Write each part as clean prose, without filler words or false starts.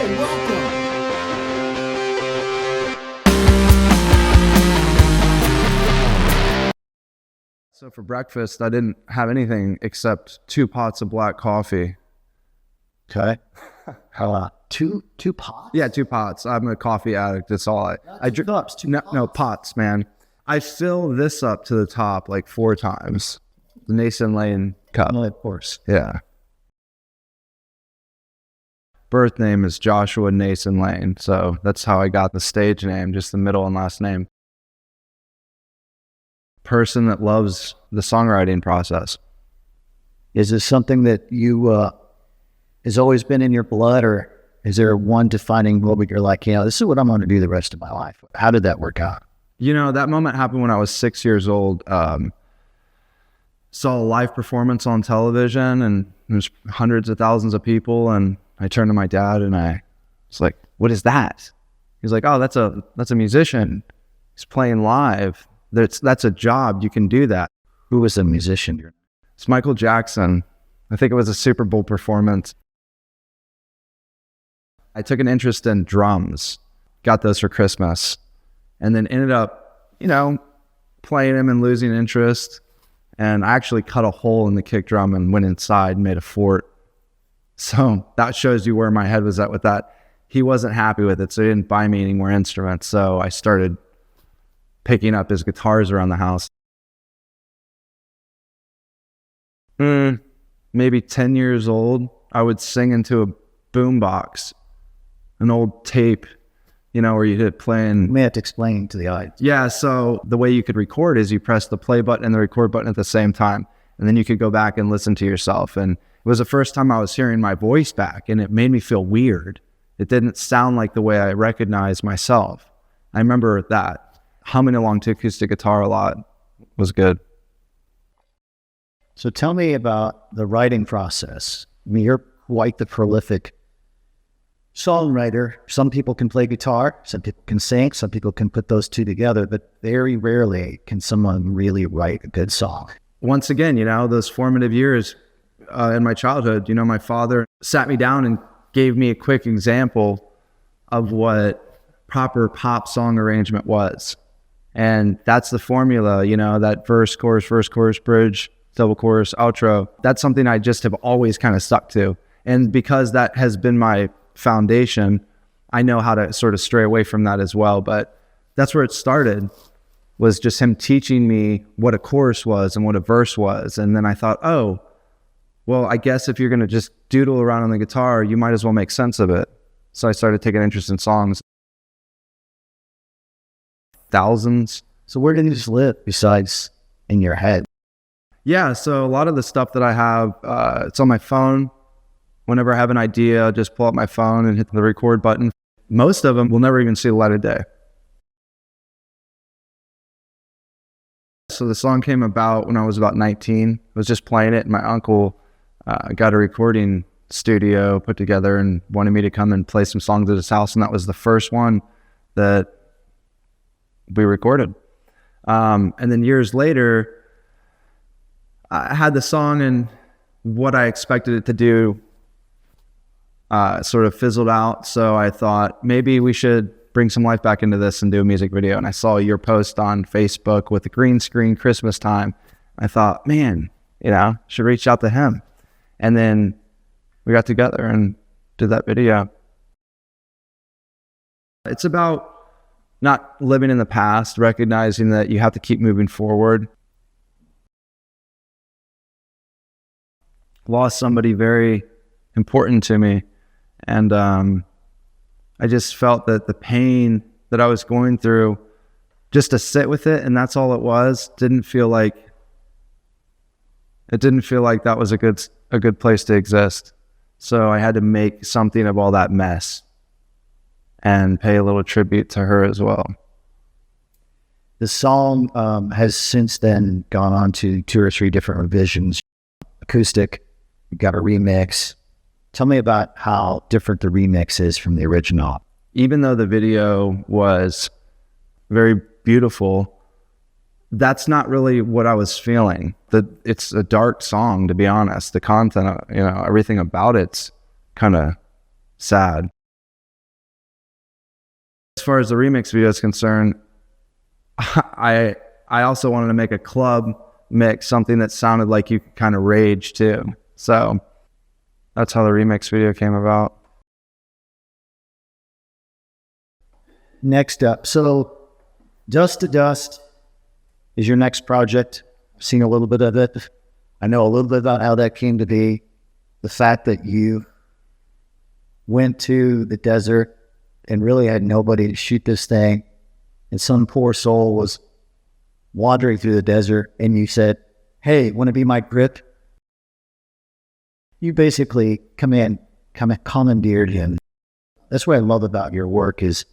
and welcome. So for breakfast, I didn't have anything except 2 pots of black coffee. Okay. How two pots? Yeah, 2 pots. I'm a coffee addict. That's all I drink. Cups, two No, pots. no, pots, man. I fill this up to the top like 4 times. The Nason Lane cup. No, of course. Yeah. Birth name is Joshua Nason Lane. So that's how I got the stage name, just the middle and last name. Person that loves the songwriting process. Is this something that you has always been in your blood, or is there one defining moment you're like, this is what I'm going to do the rest of my life? How did that work out? You know, that moment happened when I was 6 years old. Saw a live performance on television, and there's hundreds of thousands of people, and I turned to my dad and I was like, "What is that?" He's like, "Oh, that's a musician. He's playing live. That's a job. You can do that." Who was the musician? It's Michael Jackson. I think it was a Super Bowl performance. I took an interest in drums, got those for Christmas, and then ended up, playing them and losing interest. And I actually cut a hole in the kick drum and went inside and made a fort. So that shows you where my head was at with that. He wasn't happy with it, so he didn't buy me any more instruments. So I started picking up his guitars around the house. Maybe 10 years old, I would sing into a boombox, an old tape, where you hit play and... You may have to explain to the audience. Yeah, so the way you could record is you press the play button and the record button at the same time, and then you could go back and listen to yourself. And it was the first time I was hearing my voice back, and it made me feel weird. It didn't sound like the way I recognized myself. I remember that. Humming along to acoustic guitar a lot was good. So tell me about the writing process. I mean, you're quite the prolific songwriter. Some people can play guitar, some people can sing, some people can put those two together, but very rarely can someone really write a good song. Once again, those formative years in my childhood, my father sat me down and gave me a quick example of what proper pop song arrangement was. And that's the formula, that verse, chorus, bridge, double chorus, outro. That's something I just have always kind of stuck to. And because that has been my foundation, I know how to sort of stray away from that as well. But that's where it started, was just him teaching me what a chorus was and what a verse was. And then I thought, oh, well, I guess if you're going to just doodle around on the guitar, you might as well make sense of it. So I started taking interest in songs. Thousands. So where did these live besides in your head? Yeah, so a lot of the stuff that I have, it's on my phone. Whenever I have an idea, I'll just pull up my phone and hit the record button. Most of them will never even see the light of day. So the song came about when I was about 19. I was just playing it, and my uncle got a recording studio put together and wanted me to come and play some songs at his house, and that was the first one that we recorded. And then years later, I had the song, and what I expected it to do sort of fizzled out. So I thought maybe we should bring some life back into this and do a music video. And I saw your post on Facebook with the green screen Christmas time. I thought, man, should reach out to him. And then we got together and did that video. It's about not living in the past, recognizing that you have to keep moving forward. Lost somebody very important to me, and I just felt that the pain that I was going through, just to sit with it, and that's all it was, didn't feel like that was a good place to exist. So I had to make something of all that mess and pay a little tribute to her as well. The song has since then gone on to 2 or 3 different revisions. Acoustic, you got a remix. Tell me about how different the remix is from the original. Even though the video was very beautiful, that's not really what I was feeling. It's a dark song, to be honest. The content, everything about it's kind of sad. As far as the remix video is concerned, I also wanted to make a club mix, something that sounded like you could kind of rage too. So that's how the remix video came about. Next up, so Dust to Dust is your next project. I've seen a little bit of it. I know a little bit about how that came to be. The fact that you went to the desert and really had nobody to shoot this thing, and some poor soul was wandering through the desert, and you said, "Hey, want to be my grip?" You basically commandeered him. That's what I love about your work is,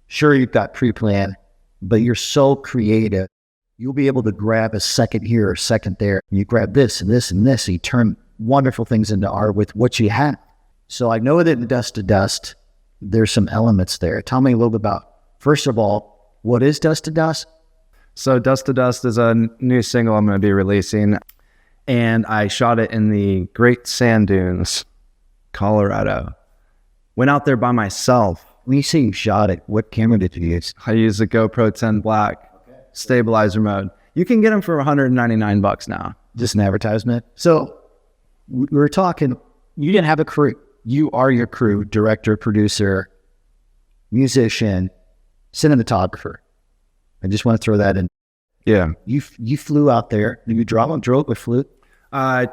sure, you've got pre-plan, but you're so creative. You'll be able to grab a second here or a second there. You grab this and this and this. And you turn wonderful things into art with what you have. So I know that in Dust to Dust, there's some elements there. Tell me a little bit about, first of all, what is Dust to Dust? So Dust to Dust is a new single I'm going to be releasing. And I shot it in the Great Sand Dunes, Colorado. Went out there by myself. When you say you shot it, what camera did you use? I used a GoPro 10 Black, stabilizer mode. You can get them for $199 now. Just an advertisement. So we were talking, you didn't have a crew. You are your crew, director, producer, musician, cinematographer. I just want to throw that in. Yeah. You flew out there. Did you drove or flew? I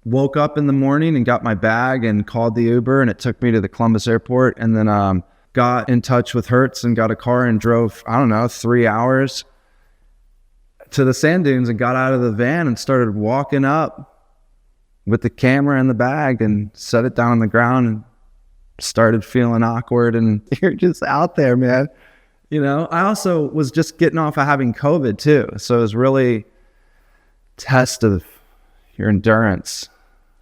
woke up in the morning and got my bag and called the Uber, and it took me to the Columbus airport, and then got in touch with Hertz and got a car and drove, 3 hours to the sand dunes and got out of the van and started walking up with the camera and the bag and set it down on the ground and started feeling awkward. And you're just out there, man. I also was just getting off of having COVID too. So it was really test of your endurance.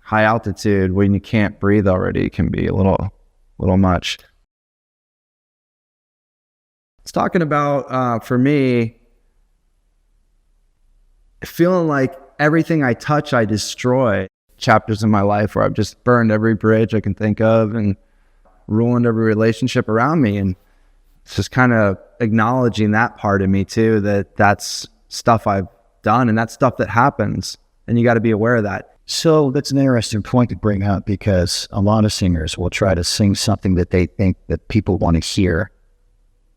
High altitude when you can't breathe already can be a little much. It's talking about, for me, feeling like everything I touch, I destroy. Chapters in my life where I've just burned every bridge I can think of and ruined every relationship around me. And it's just kind of acknowledging that part of me too, that's stuff I've done and that's stuff that happens. And you got to be aware of that. So that's an interesting point to bring up, because a lot of singers will try to sing something that they think that people want to hear.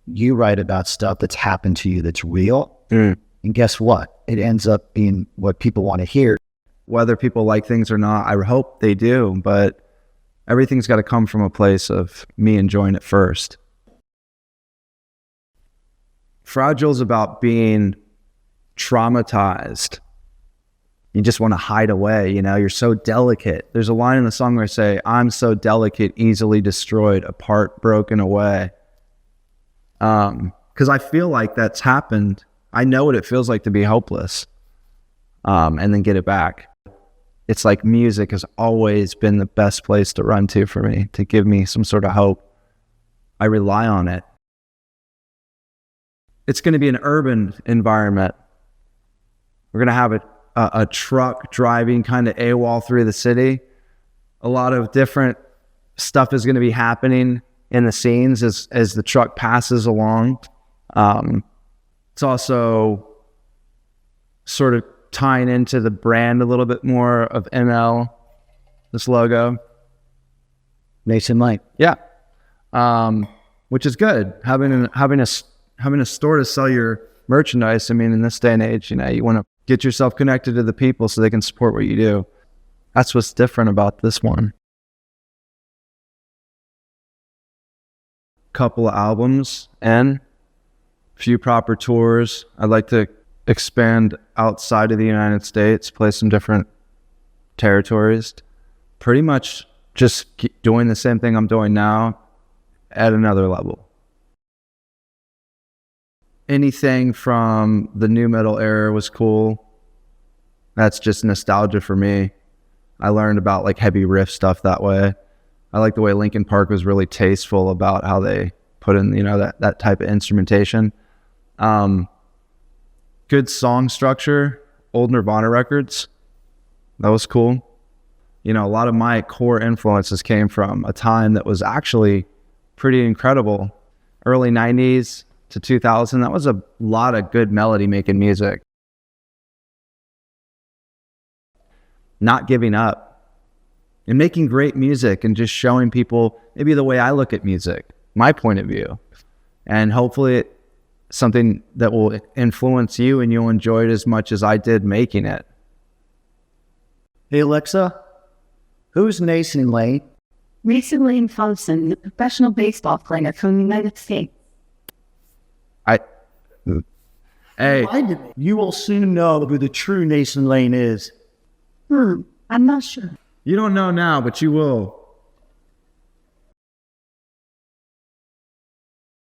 You write about stuff that's happened to you that's real. And guess what? It ends up being what people want to hear. Whether people like things or not, I hope they do, but everything's got to come from a place of me enjoying it first. Fragile's about being traumatized. You just want to hide away, you're so delicate. There's a line in the song where I say, "I'm so delicate, easily destroyed, apart, broken away." Because I feel like that's happened. I know what it feels like to be hopeless, and then get it back. It's like music has always been the best place to run to for me, to give me some sort of hope. I rely on it. It's going to be an urban environment. We're going to have a truck driving kind of AWOL through the city. A lot of different stuff is going to be happening in the scenes as the truck passes along. It's also sort of tying into the brand a little bit more of NL, this logo. Nason Light. Yeah. Which is good. Having a store to sell your merchandise. I mean, in this day and age, you want to get yourself connected to the people so they can support what you do. That's what's different about this one. Couple of albums and a few proper tours. I'd like to expand outside of the United States, play some different territories. Pretty much just keep doing the same thing I'm doing now at another level. Anything from the nu metal era was cool. That's just nostalgia for me. I learned about like heavy riff stuff that way. I like the way Linkin Park was really tasteful about how they put in, that type of instrumentation. Good song structure, old Nirvana records. That was cool. A lot of my core influences came from a time that was actually pretty incredible. early 90s to 2000, that was a lot of good melody making music. Not giving up and making great music and just showing people maybe the way I look at music, my point of view. And hopefully it's something that will influence you and you'll enjoy it as much as I did making it. Hey, Alexa, who's Nason Lane? Nason Lane Thompson, a professional baseball player from the United States. Hey, You will soon know who the true Nason Lane is. I'm not sure. you don't know now, but you will.